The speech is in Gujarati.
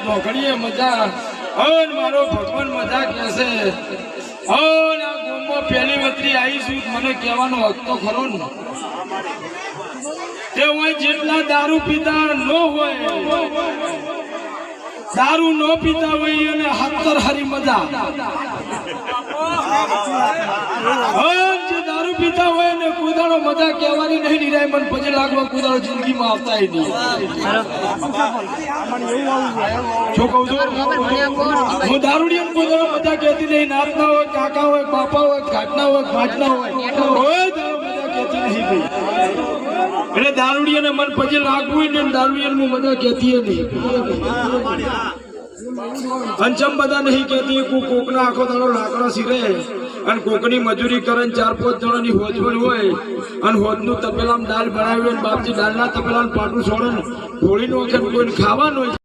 ધોકડીએ મજા મારો ભગવાન મજા કહેશે આ ગામમાં પહેલી વતરી આવીશું મને કહેવાનો હક તો ખરો ને તે હોય જેટલા દારૂ પીતા ન હોય દારૂ ન પીતા હોય અને હાથર હારી મજા જે દારૂ પીતા હોય ને કુદાડો મજા કહેવાની નહીં નિરાય મન પછી લાગવા કુદાડો જિંદગીમાં આવતા નહીં શું કહું છું હું દારૂડિયા કુદાડો મજા કહેતી નહીં નાતના હોય કાકા હોય બાપા હોય ઘાટના હોય ઘાટના હોય દારૂ મજા કહેતી નહીં ભાઈ એટલે દારૂડિયાને મન પછી લાગવું ને દારૂડિયાને મજા કહેતી નહીં અંચમ બધા નહીં કહેતી કોકના આખો દાડો લાકડો સિરે અને કોકની મજૂરી કરે 4-5 જણાની હોજવણ હોય અને હોજનું તપેલામાં દાળ બનાવી હોય બાપજી દાળના તપેલામાં પાટું છોડે ને થોડી નો કોઈને ખાવાનું